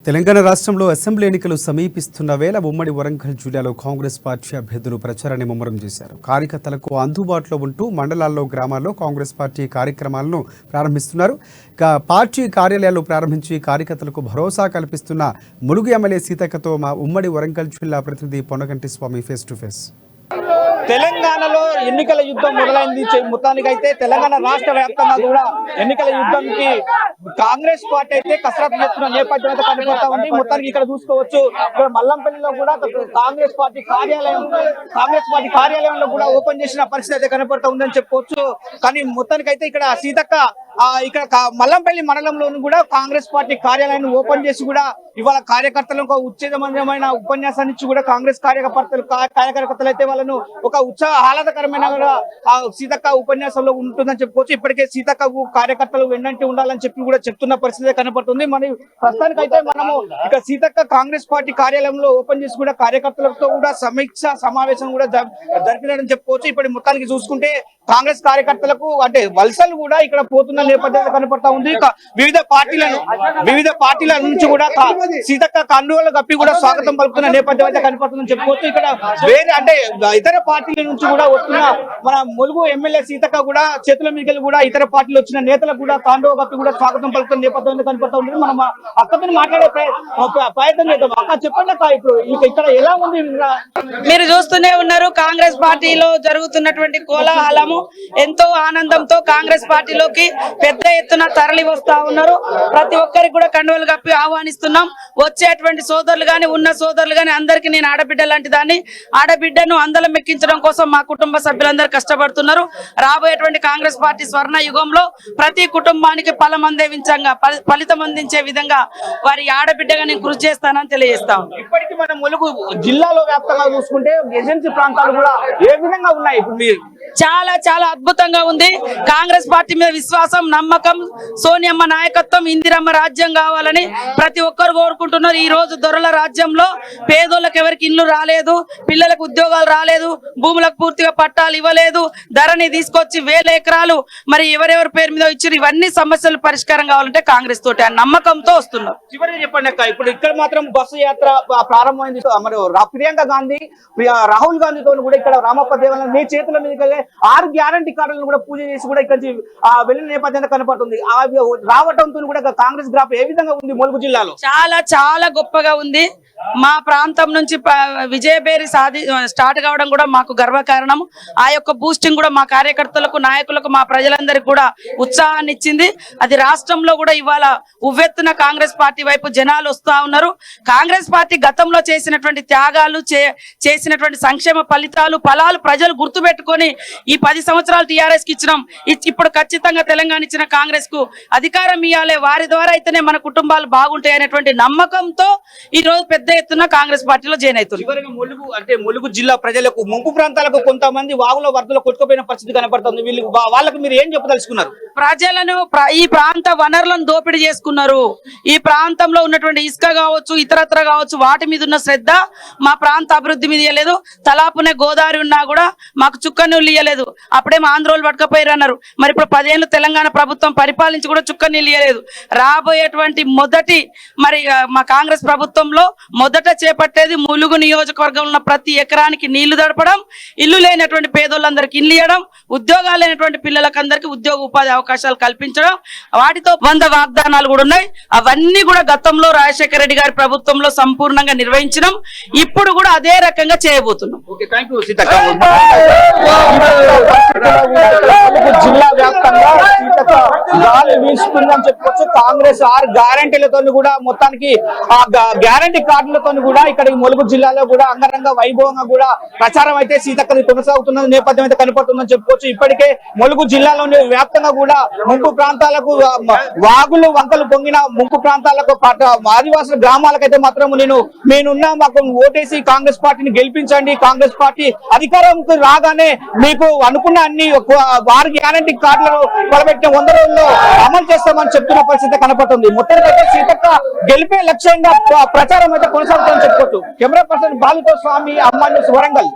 తెలంగాణ రాష్ట్రంలో అసెంబ్లీ ఎన్నికలు సమీపిస్తున్న వేళ ఉమ్మడి వరంగల్ జిల్లాలో కాంగ్రెస్ పార్టీ అభ్యర్థులు ప్రచారాన్ని ముమ్మరం చేశారు. కార్యకర్తలకు అందుబాటులో ఉంటూ మండలాల్లో, గ్రామాల్లో కాంగ్రెస్ పార్టీ కార్యక్రమాలను ప్రారంభిస్తున్నారు. పార్టీ కార్యాలయాలు ప్రారంభించి కార్యకర్తలకు భరోసా కల్పిస్తున్న ములుగు ఎమ్మెల్యే సీతక్కతో మా ఉమ్మడి వరంగల్ జిల్లా ప్రతినిధి పొన్నగంటి స్వామి ఫేస్ టు ఫేస్. తెలంగాణలో ఎన్నికల యుద్ధం మొదలైంది. మొత్తానికైతే తెలంగాణ రాష్ట్ర వ్యాప్తంగా కూడా ఎన్నికల యుద్ధానికి కాంగ్రెస్ పార్టీ అయితే కసరత్తు చేస్తున్న నేపథ్యం అయితే కనబడతా ఉంది. మొత్తానికి ఇక్కడ చూసుకోవచ్చు, ఇక్కడ మల్లంపల్లిలో కూడా కాంగ్రెస్ పార్టీ కార్యాలయంలో కూడా ఓపెన్ చేసిన పరిస్థితి అయితే కనబడతా ఉందని చెప్పుకోవచ్చు. కానీ మొత్తానికైతే ఇక్కడ సీతక్క ఇక్కడ మల్లంపల్లి మండలంలోనూ కూడా కాంగ్రెస్ పార్టీ కార్యాలయాన్ని ఓపెన్ చేసి కూడా ఇవాళ కార్యకర్తలకు ఉత్తేజమైన ఉపన్యాసాన్ని ఇచ్చి కూడా కాంగ్రెస్ కార్యకర్తలు అయితే వాళ్ళను ఒక ఆహ్లాదకరమైన సీతక్క ఉపన్యాసంలో ఉంటుందని చెప్పుకోవచ్చు. ఇప్పటికే సీతక్కకు కార్యకర్తలు వెన్నంటి ఉండాలని చెప్పి కూడా చెప్తున్న పరిస్థితి కనపడుతుంది. మరి ప్రస్తుతానికైతే మనము ఇక సీతక్క కాంగ్రెస్ పార్టీ కార్యాలయంలో ఓపెన్ చేసి కూడా కార్యకర్తలతో కూడా సమీక్ష సమావేశం కూడా జరిపినారని చెప్పుకోవచ్చు. ఇప్పుడు మొత్తానికి చూసుకుంటే కాంగ్రెస్ కార్యకర్తలకు అంటే వలసలు కూడా ఇక్కడ పోతున్న నేపథ్యంలో కనపడతా ఉంది. వివిధ పార్టీల నుంచి కూడా సీతక్క కండువలు కప్పి కూడా స్వాగతం పలుకుతున్న నేపథ్యం అయితే కనపడుతుందని చెప్పుకోవచ్చు. ఇక్కడ వేరే అంటే ఇతర పార్టీల నుంచి కూడా వస్తున్న మన ములుగు ఎమ్మెల్యే సీతక్క కూడా చేతుల మీదకి కూడా ఇతర పార్టీలు వచ్చిన నేతలకు కూడా కండువ కప్పి కూడా స్వాగతం పలుకుతున్న నేపథ్యం కనపడతా ఉంది. మనం అక్కతో మాట్లాడే ప్రయత్నం చేద్దాం. అక్క చెప్పండి అక్క, ఇప్పుడు ఇక్కడ ఎలా ఉంది? మీరు చూస్తూనే ఉన్నారు, కాంగ్రెస్ పార్టీలో జరుగుతున్నటువంటి కోలాహలము ఎంతో ఆనందంతో కాంగ్రెస్ పార్టీలోకి పెద్ద ఎత్తున తరలి వస్తా ఉన్నారు. ప్రతి ఒక్కరికి కూడా కండువలు కప్పి ఆహ్వానిస్తున్నాం. వచ్చేటువంటి సోదరులు గాని ఉన్న సోదరులు గాని అందరికీ నేను ఆడబిడ్డ లాంటి దాన్ని, ఆడబిడ్డను అందలం ఎక్కించడం కోసం మా కుటుంబ సభ్యులందరూ కష్టపడుతున్నారు. రాబోయేటువంటి కాంగ్రెస్ పార్టీ స్వర్ణ యుగంలో ప్రతి కుటుంబానికి ఫలితం అందించే విధంగా వారి ఆడబిడ్డగా నేను కృషి చేస్తానని తెలియజేస్తాం. ఇప్పటికీ మనం ములుగు జిల్లాలో వ్యాప్తంగా చూసుకుంటే ఏజెన్సీ ప్రాంతాలు కూడా ఏ విధంగా ఉన్నాయి? ఇప్పుడు చాలా చాలా అద్భుతంగా ఉంది. కాంగ్రెస్ పార్టీ మీద విశ్వాసం, నమ్మకం, సోనియమ్మ నాయకత్వం, ఇందిరమ్మ రాజ్యం కావాలని ప్రతి ఒక్కరు కోరుకుంటున్నారు. ఈ రోజు దొరల రాజ్యంలో పేదోళ్ళకి ఎవరికి ఇల్లు రాలేదు, పిల్లలకు ఉద్యోగాలు రాలేదు, భూములకు పూర్తిగా పట్టాలు ఇవ్వలేదు, ధరని తీసుకొచ్చి 1000 ఎకరాలు మరి ఎవరెవరి పేరు మీద ఇచ్చారు. ఇవన్నీ సమస్యలు పరిష్కారం కావాలంటే కాంగ్రెస్ తోటి ఆ నమ్మకంతో వస్తున్నారు. చివరిగా చెప్పండి అక్క, ఇప్పుడు ఇక్కడ మాత్రం బస్సు యాత్ర ప్రారంభమైంది. మరి ప్రియాంక గాంధీ, రాహుల్ గాంధీతో కూడా ఇక్కడ రామప్ప దేవాలయం మీ చేతుల మీద 6 గ్యారంటీ కార్డులను కూడా పూజ చేసి కూడా ఇక్కడ వెళ్ళిన నేపథ్యం కనపడుతుంది. రావటంతో కూడా కాంగ్రెస్ గ్రాఫ్ ఏ విధంగా ఉంది ములుగు జిల్లాలో? చాలా చాలా గొప్పగా ఉంది. మా ప్రాంతం నుంచి విజయబేరి స్టార్ట్ కావడం కూడా మాకు గర్వకారణం. ఆ యొక్క బూస్టింగ్ కూడా మా కార్యకర్తలకు, నాయకులకు, మా ప్రజలందరికీ కూడా ఉత్సాహాన్ని ఇచ్చింది. అది రాష్ట్రంలో కూడా ఇవాళ ఉవ్వెత్తున కాంగ్రెస్ పార్టీ వైపు జనాలు వస్తా ఉన్నారు. కాంగ్రెస్ పార్టీ గతంలో చేసినటువంటి త్యాగాలు, చేసినటువంటి సంక్షేమ ఫలాలు ప్రజలు గుర్తుపెట్టుకొని ఈ 10 సంవత్సరాలు టీఆర్ఎస్ కి ఇచ్చినాం. ఇప్పుడు ఖచ్చితంగా తెలంగాణ ఇచ్చిన కాంగ్రెస్ కు అధికారం ఇవ్వాలి, వారి ద్వారా అయితేనే మన కుటుంబాలు బాగుంటాయి అనేటువంటి నమ్మకంతో ఈ రోజు పెద్ద ఎత్తున కాంగ్రెస్ పార్టీలో జాయిన్ అవుతున్నారు. ములుగు జిల్లా ప్రజలకు, ముంపు ప్రాంతాలకు కొంతమంది వాగులో వరదలు కొట్టుకుపోయిన పరిస్థితి కనపడుతుంది. వాళ్ళకు మీరు ఏం చెప్పదలుచుకున్నారు? ప్రజలను ఈ ప్రాంత వనరులను దోపిడీ చేసుకున్నారు. ఈ ప్రాంతంలో ఉన్నటువంటి ఇసుక కావచ్చు, ఇతరత్ర కావచ్చు, వాటి మీద ఉన్న శ్రద్ధ మా ప్రాంత అభివృద్ధి మీద ఇవ్వలేదు. తలాపునే గోదావరి ఉన్నా కూడా మాకు చుక్కనీళ్ళు ఇవ్వలేదు. అప్పుడేమో ఆంధ్రోలు పట్టుకపోయారు అన్నారు. మరి ఇప్పుడు 10 ఏళ్ళు తెలంగాణ ప్రభుత్వం పరిపాలించి కూడా చుక్కనీళ్ళు ఇవ్వలేదు. రాబోయేటువంటి మరి మా కాంగ్రెస్ ప్రభుత్వంలో మొదట చేపట్టేది ములుగు నియోజకవర్గంలో ఉన్న ప్రతి ఎకరానికి నీళ్లు దడపడం, ఇల్లు లేనటువంటి పేదోళ్ళందరికీ ఇల్లు ఇవ్వడం, ఉద్యోగాలు లేనటువంటి పిల్లలకందరికీ ఉద్యోగ ఉపాధి అవకాశాలు కల్పించడం, వాటితో 100 వాగ్దానాలు కూడా ఉన్నాయి. అవన్నీ కూడా గతంలో రాజశేఖర రెడ్డి గారి ప్రభుత్వంలో సంపూర్ణంగా నిర్వహించడం, ఇప్పుడు కూడా అదే రకంగా చేయబోతున్నాం. జిల్లా వ్యాప్తంగా గాలి వీసుకుందని చెప్పుకోవచ్చు. కాంగ్రెస్ 6 గ్యారంటీలతో కూడా మొత్తానికి ఆ గ్యారంటీ కార్డులతో కూడా ఇక్కడ ములుగు జిల్లాలో కూడా అంగరంగ వైభవంగా కూడా ప్రచారం అయితే సీతక్కది కొనసాగుతున్న నేపథ్యం అయితే కనపడుతుందని చెప్పుకోవచ్చు. ఇప్పటికే ములుగు జిల్లాలోని వ్యాప్తంగా కూడా ముంపు ప్రాంతాలకు, వాగులు వంకలు పొంగిన ముంపు ప్రాంతాలకు, ఆదివాసుల గ్రామాలకైతే మాత్రం నేనున్నా, మాకు ఓటేసి కాంగ్రెస్ పార్టీని గెలిపించండి, కాంగ్రెస్ పార్టీ అధికారంకు రాగానే మీకు అనుకున్న అన్ని 6 గ్యారంటీ కార్డులను బలపెట్టిన 100 రోజుల్లో అమలు చేస్తామని చెప్తున్న పరిస్థితి కనపడుతుంది. మొత్తానికైతే సీతక్క గెలిపే లక్ష్యంగా ప్రచారం అయితే కొనసాగుతుందని చెప్పుకోవచ్చు. కెమెరా పర్సన్ బాలుతో స్వామి, అమ్మాయి న్యూస్, వరంగల్.